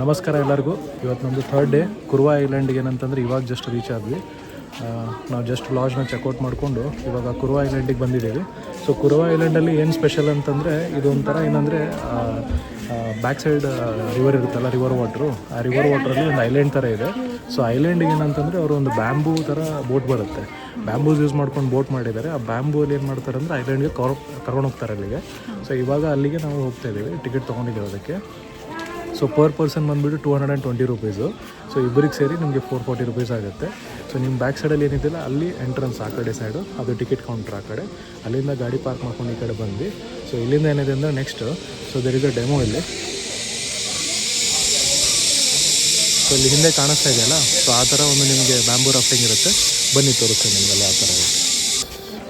ನಮಸ್ಕಾರ ಎಲ್ಲರಿಗೂ. ಇವತ್ತು ನಮ್ಮದು ಥರ್ಡ್ ಡೇ ಕುರ್ವಾ ಐಲ್ಯಾಂಡ್ಗೆ. ಏನಂತಂದರೆ ಇವಾಗ ಜಸ್ಟ್ ರೀಚ್ ಆದ್ವಿ. ನಾವು ಜಸ್ಟ್ ಲಾಡ್ಜ್ನ ಚೆಕ್ಔಟ್ ಮಾಡಿಕೊಂಡು ಇವಾಗ ಕುರ್ವಾ ಐಲ್ಯಾಂಡಿಗೆ ಬಂದಿದ್ದೀವಿ. ಸೊ ಕುರ್ವಾ ಐಲ್ಯಾಂಡಲ್ಲಿ ಏನು ಸ್ಪೆಷಲ್ ಅಂತಂದರೆ ಇದು ಒಂಥರ ಏನಂದರೆ ಬ್ಯಾಕ್ ಸೈಡ್ ರಿವರ್ ಇರುತ್ತಲ್ಲ, ರಿವರ್ ವಾಟ್ರು. ಆ ರಿವರ್ ವಾಟ್ರಲ್ಲಿ ಒಂದು ಐಲ್ಯಾಂಡ್ ಥರ ಇದೆ. ಸೊ ಐಲ್ಯಾಂಡಿಗೆ ಏನಂತಂದರೆ ಅವರು ಒಂದು ಬ್ಯಾಂಬೂ ಥರ ಬೋಟ್ ಬರುತ್ತೆ, ಬ್ಯಾಂಬೂಸ್ ಯೂಸ್ ಮಾಡ್ಕೊಂಡು ಬೋಟ್ ಮಾಡಿದ್ದಾರೆ. ಆ ಬ್ಯಾಂಬೂಲ್ಲಿ ಏನು ಮಾಡ್ತಾರೆ ಅಂದರೆ ಐಲ್ಯಾಂಡ್ಗೆ ಕರ್ಕೊಂಡು ಹೋಗ್ತಾರೆ ಅಲ್ಲಿಗೆ. ಸೊ ಇವಾಗ ಅಲ್ಲಿಗೆ ನಾವು ಹೋಗ್ತಾ ಇದ್ದೀವಿ, ಟಿಕೆಟ್ ತೊಗೊಂಡಿದ್ದೀವಿ ಅದಕ್ಕೆ. ಸೊ ಪರ್ ಪರ್ಸನ್ ಬಂದುಬಿಟ್ಟು 220 ರೂಪೀಸು. ಸೊ ಇಬ್ಬರಿಗೆ ಸೇರಿ ನಿಮಗೆ 440 ರೂಪೀಸ್ ಆಗುತ್ತೆ. ಸೊ ನಿಮ್ಮ ಬ್ಯಾಕ್ ಸೈಡಲ್ಲಿ ಏನಿದೆಯಲ್ಲ ಅಲ್ಲಿ ಎಂಟ್ರೆನ್ಸ್ ಆ ಕಡೆ ಸೈಡು, ಅದು ಟಿಕೆಟ್ ಕೌಂಟ್ರ್ ಆ ಕಡೆ. ಅಲ್ಲಿಂದ ಗಾಡಿ ಪಾರ್ಕ್ ಮಾಡ್ಕೊಂಡು ಈ ಕಡೆ ಬಂದ್ವಿ. ಸೊ ಇಲ್ಲಿಂದ ಏನಿದೆ ಅಂದರೆ next there is a demo ಇಲ್ಲಿ. ಸೊ ಇಲ್ಲಿ ಹಿಂದೆ ಕಾಣಿಸ್ತಾ ಇದೆಯಲ್ಲ, ಸೊ ಆ ಥರ ಒಂದು ನಿಮಗೆ ಬ್ಯಾಂಬೂ ರಾಫ್ಟಿಂಗ್ ಇರುತ್ತೆ. ಬನ್ನಿ ತೋರಿಸ್ತೀನಿ ನಿಮಗೆಲ್ಲ ಆ ಥರ ಇರುತ್ತೆ.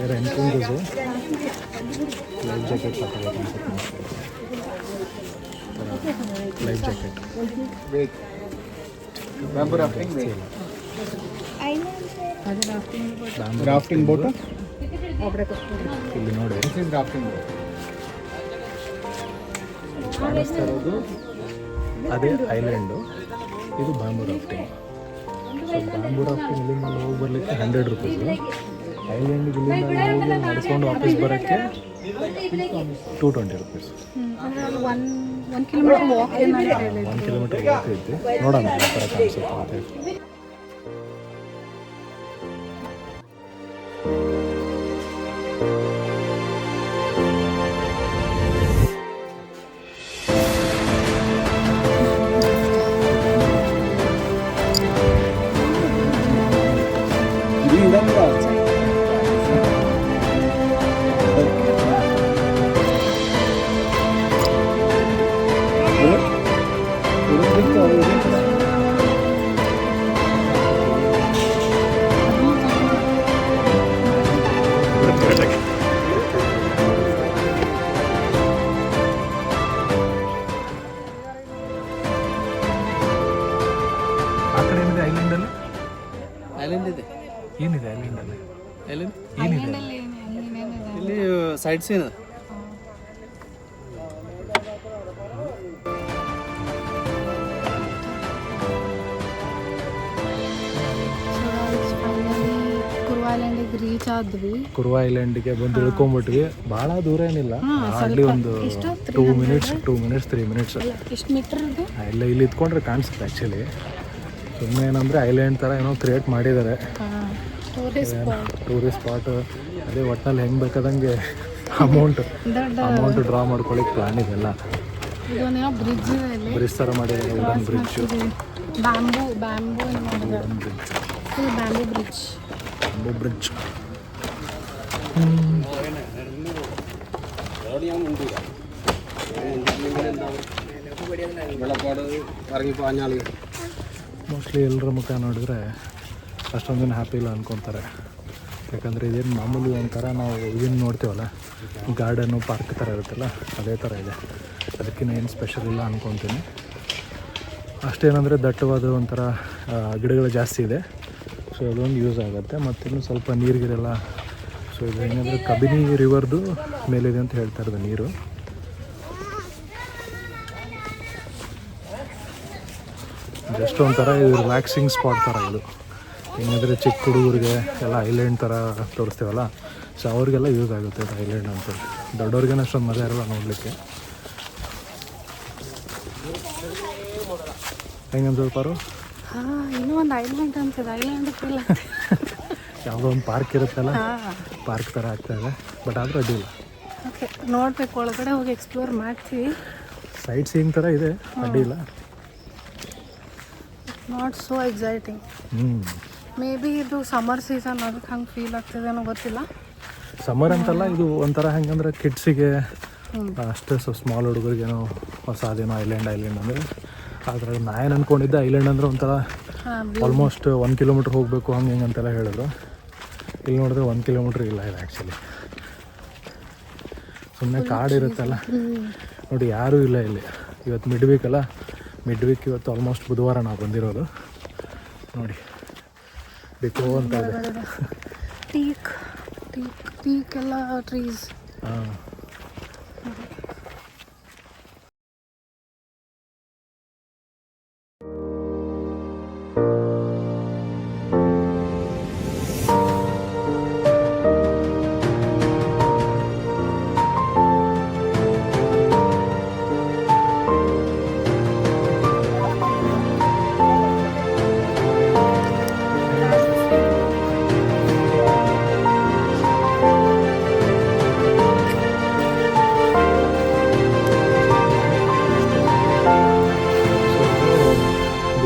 ಬೇರೆ ಎಂಟ್ರೆನ್ಸು ಲೈಫ್ ಜಾಕೆಟ್ ಸಾಕಾಗುತ್ತೆ ಅನ್ಸುತ್ತೆ. Life jacket bamboo rafting rafting boat ಇಲ್ಲಿ ನೋಡಿ. ರಾಫ್ಟಿಂಗ್ ಬೋಟ್ ಕಾಣಿಸ್ತಾ ಇರೋದು ಅದೇ ಐಲ್ಯಾಂಡು. ಇದು bamboo rafting. So bamboo rafting ಇಲ್ಲಿಂದ ಹೋಗಿ ಬರಲಿಕ್ಕೆ 100 ರೂಪೀಸು. ಐಲ್ಯಾಂಡಿಗೆ ಇಲ್ಲಿಂದ ಹೋಗಿ ನಡ್ಕೊಂಡು ವಾಪಸ್ ಬರೋಕ್ಕೆ 220 rupees. 1 kilometre walk 1 kilometre walk ಐತಿ. ನೋಡೋಣ ಯಾವ ಥರ ಕಾಣಿಸುತ್ತೆ ಅಂತ. ಆ ಕಡೆ ಏನಿದೆ ಐಲ್ಯಾಂಡಲ್ಲಿ? ಐಲ್ಯಾಂಡ್ ಇದೆ. ಏನಿದೆ ಐಲ್ಯಾಂಡಲ್ಲಿ? ಐಲ್ಯಾಂಡ್ ಏನಿದೆ? ಇಲ್ಲಿ ಸೈಡ್ ಸೀನ್ ರೀಚ್ ಆದ್ವಿ. ಕುರ್ವಾ ಐಲ್ಯಾಂಡಿಗೆ ಬಂದು ಇಳ್ಕೊಂಡ್ಬಿಟ್ವಿ. ಭಾಳ ದೂರ ಏನಿಲ್ಲ, ಹಾರ್ಡ್ಲಿ ಒಂದು 2 ಮಿನಿಟ್ಸ್ 3 ಮಿನಿಟ್ಸ್. ಎಷ್ಟು ಮೀಟರ್ ಇದೆ? ಇಲ್ಲ, ಇಲ್ಲಿ ಇದ್ಕೊಂಡ್ರೆ ಕಾಣಿಸುತ್ತೆ ಆ್ಯಕ್ಚುಲಿ. ಸುಮ್ಮನೆ ಏನಂದರೆ ಐಲ್ಯಾಂಡ್ ಥರ ಏನೋ ಕ್ರಿಯೇಟ್ ಮಾಡಿದ್ದಾರೆ, ಟೂರಿಸ್ಟ್ ಸ್ಪಾಟ್. ಅದೇ ಒಟ್ಟಿನಲ್ಲಿ ಹೆಂಗೆ ಬೇಕಾದಂಗೆ ಅಮೌಂಟ್ ಡ್ರಾ ಮಾಡ್ಕೊಳ್ಳಿಕ್ಕೆ ಪ್ಲಾನ್ ಇದೆಲ್ಲ. ಬ್ರಿಡ್ಜ್ ಥರ ಮಾಡಿದ್ದಾರೆ, wooden bridge. Bamboo bridge. Mostly ಎಲ್ಲರ ಮುಖ ನೋಡಿದ್ರೆ ಅಷ್ಟೊಂದಿನ ಹ್ಯಾಪಿ ಇಲ್ಲ ಅನ್ಕೊತಾರೆ. ಯಾಕಂದರೆ ಇದೇನು ಮಾಮೂಲಿ ಒಂಥರ ನಾವು ಇದನ್ನು ನೋಡ್ತೀವಲ್ಲ, ಗಾರ್ಡನ್ನು ಪಾರ್ಕ್ ಥರ ಇರುತ್ತಲ್ಲ, ಅದೇ ಥರ ಇದೆ. ಅದಕ್ಕಿಂತ ಏನು ಸ್ಪೆಷಲ್ ಇಲ್ಲ ಅಂದ್ಕೊತೀನಿ. ಅಷ್ಟೇನಂದರೆ ದಟ್ಟವಾದ ಒಂಥರ ಗಿಡಗಳು ಜಾಸ್ತಿ ಇದೆ. ಸೊ ಅದೊಂದು ಯೂಸ್ ಆಗುತ್ತೆ. ಮತ್ತಿನ್ನು ಸ್ವಲ್ಪ ನೀರಿಗಿರೆಲ್ಲ. ಸೊ ಇದು ಏನಂದರೆ ಕಬಿನಿ ರಿವರ್ದು ಮೇಲಿದೆ ಅಂತ ಹೇಳ್ತಾ ಇರೋದು ನೀರು. ಜಸ್ಟ್ ಒಂಥರ ಇದು ರಿಲ್ಯಾಕ್ಸಿಂಗ್ ಸ್ಪಾಟ್ ಥರ ಇದು. ಏನಂದರೆ ಚಿಕ್ಕ ಹುಡುಗರಿಗೆ ಎಲ್ಲ ಐಲ್ಯಾಂಡ್ ಥರ ತೋರಿಸ್ತೀವಲ್ಲ, ಸೊ ಅವ್ರಿಗೆಲ್ಲ ಯೂಸ್ ಆಗುತ್ತೆ ಇದು ಐಲ್ಯಾಂಡ್ ಅಂತ. ದೊಡ್ಡವ್ರಿಗೇನು ಅಷ್ಟೊಂದು ಮಜಾ ಇರಲ್ಲ ನೋಡಲಿಕ್ಕೆ. ಹೆಂಗಂತ ಪಾರು? ಇನ್ನೂ ಒಂದು ಐಲ್ಯಾಂಡ್ ಅಂತದೆ. ಐಲ್ಯಾಂಡ್ ಫೀಲ್ ಯಾವುದೋ ಒಂದು ಪಾರ್ಕ್ ಇರುತ್ತಲ್ಲ, ಪಾರ್ಕ್ ಥರ ಆಗ್ತಾಯಿದೆ. ಬಟ್ ಆದರೂ ಅಡ್ಡಿಲ್ಲ. ಓಕೆ, ನೋಡಬೇಕು, ಒಳಗಡೆ ಹೋಗಿ ಎಕ್ಸ್ಪ್ಲೋರ್ ಮಾಡ್ತೀವಿ. ಸೈಟ್ ಸೀಯಿಂಗ್ ಥರ ಇದೆ, ಅಡ್ಡಿಲ್ಲ. Not so exciting. May be ಇದು ಸಮ್ಮರ್ ಸೀಸನ್, ಅದಕ್ಕೆ ಹಂಗೆ ಫೀಲ್ ಆಗ್ತದೇನೋ ಗೊತ್ತಿಲ್ಲ. ಸಮ್ಮರ್ ಅಂತಲ್ಲ, ಇದು ಒಂಥರ ಹೆಂಗಂದ್ರೆ ಕಿಡ್ಸಿಗೆ ಅಷ್ಟೇ. ಸೊ ಸ್ಮಾಲ್ ಹುಡುಗರಿಗೇನೋ ಹೊಸದೇನೋ ಐಲ್ಯಾಂಡ್ ಅಂದರೆ. ಆದರೆ ನಾನು ಅಂದ್ಕೊಂಡಿದ್ದೆ ಐಲ್ಯಾಂಡ್ ಅಂದರೆ ಒಂಥರ ಆಲ್ಮೋಸ್ಟ್ 1 ಕಿಲೋಮೀಟ್ರ್ ಹೋಗಬೇಕು ಹಂಗೆ ಹಿಂಗೆ ಅಂತೆಲ್ಲ ಹೇಳಿದ್ರು. ಇಲ್ಲಿ ನೋಡಿದ್ರೆ 1 ಕಿಲೋಮೀಟ್ರ್ ಇಲ್ಲ ಇದು ಆ್ಯಕ್ಚುಲಿ. ಸುಮ್ಮನೆ ಕಾಡು ಇರುತ್ತಲ್ಲ ನೋಡಿ, ಯಾರೂ ಇಲ್ಲ ಇಲ್ಲಿ. ಇವತ್ತು ಮಿಡ್ ವೀಕ್ ಅಲ್ಲ, ಮಿಡ್ ವೀಕ್ ಇವತ್ತು ಆಲ್ಮೋಸ್ಟ್ ಬುಧವಾರ ನಾವು ಬಂದಿರೋದು. ನೋಡಿ ಬೇಕು ಅಂತ ಇದೆ. ಟೀಕ್ ಎಲ್ಲ ಟ್ರೀಸ್. ಹಾಂ.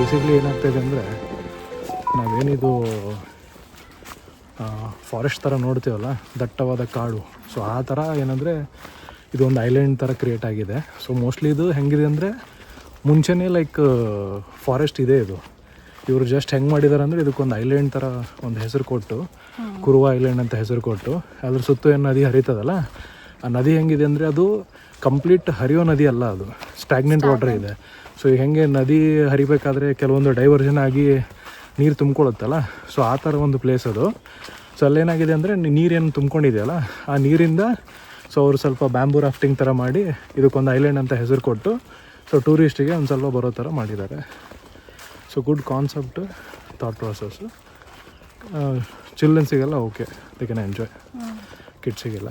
ಬೇಸಿಕ್ಲಿ ಏನಾಗ್ತಾಯಿದೆ ಅಂದರೆ ನಾವೇನಿದು ಫಾರೆಸ್ಟ್ ಥರ ನೋಡ್ತೀವಲ್ಲ, ದಟ್ಟವಾದ ಕಾಡು, ಸೊ ಆ ಥರ ಏನಂದರೆ ಇದೊಂದು ಐಲ್ಯಾಂಡ್ ಥರ ಕ್ರಿಯೇಟ್ ಆಗಿದೆ. ಸೊ ಮೋಸ್ಟ್ಲಿ ಇದು ಹೆಂಗಿದೆ ಅಂದರೆ ಮುಂಚೆನೇ ಲೈಕ್ ಫಾರೆಸ್ಟ್ ಇದೆ ಇದು. ಇವರು ಜಸ್ಟ್ ಹೆಂಗೆ ಮಾಡಿದ್ದಾರೆ ಅಂದರೆ ಇದಕ್ಕೊಂದು ಐಲ್ಯಾಂಡ್ ಥರ ಒಂದು ಹೆಸರು ಕೊಟ್ಟು, ಕುರುವ ಐಲ್ಯಾಂಡ್ ಅಂತ ಹೆಸರು ಕೊಟ್ಟು, ಅದ್ರ ಸುತ್ತ ಏನು ನದಿ ಹರಿತದಲ್ಲ, ಆ ನದಿ ಹೆಂಗಿದೆ ಅಂದರೆ ಅದು ಕಂಪ್ಲೀಟ್ ಹರಿಯೋ ನದಿ ಅಲ್ಲ, ಅದು ಸ್ಟ್ಯಾಗ್ನೆಂಟ್ ವಾಟರ್ ಇದೆ. ಸೊ ಈಗ ಹೆಂಗೆ ನದಿ ಹರಿಬೇಕಾದ್ರೆ ಕೆಲವೊಂದು ಡೈವರ್ಷನ್ ಆಗಿ ನೀರು ತುಂಬ್ಕೊಳ್ಳುತ್ತಲ್ಲ, ಸೊ ಆ ಥರ ಒಂದು ಪ್ಲೇಸ್ ಅದು. ಸೊ ಅಲ್ಲೇನಾಗಿದೆ ಅಂದರೆ ನೀರೇನು ತುಂಬ್ಕೊಂಡಿದೆಯಲ್ಲ, ಆ ನೀರಿಂದ ಸೊ ಅವರು ಸ್ವಲ್ಪ ಬ್ಯಾಂಬೂ ರಾಫ್ಟಿಂಗ್ ಥರ ಮಾಡಿ ಇದಕ್ಕೊಂದು ಐಲ್ಯಾಂಡ್ ಅಂತ ಹೆಸರು ಕೊಟ್ಟು, ಸೊ ಟೂರಿಸ್ಟಿಗೆ ಒಂದು ಸ್ವಲ್ಪ ಬರೋ ಥರ ಮಾಡಿದ್ದಾರೆ. So good concept, thought process. ಚಿಲ್ಡ್ರನ್ಸಿಗೆಲ್ಲ ಓಕೆ, ದೇ ಕ್ಯಾನ್ ಎಂಜಾಯ್, ಕಿಡ್ಸಿಗೆಲ್ಲ.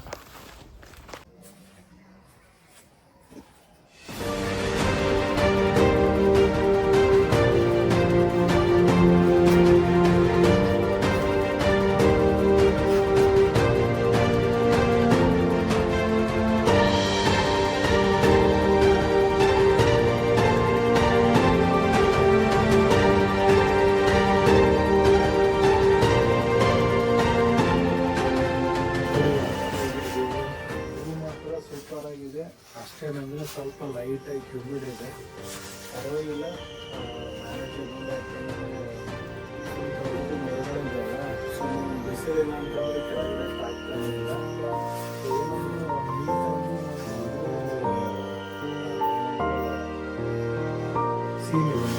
ಸೂಪರಾಗಿದೆ. ಅಷ್ಟೇನಂದರೆ ಸ್ವಲ್ಪ ಲೈಟಾಗಿ ಹ್ಯೂಮಿಡ್ ಇದೆ, ಪರವಾಗಿಲ್ಲ, ಮ್ಯಾನೇಜಬಲ್. ಸೊ ಬಿಸಿಲಿಲ್ಲ ಅಂತ ಕೆಳಗಡೆ ಆಗ್ತಾ ಇಲ್ಲ. ಸೀನ್ ಇದೆ.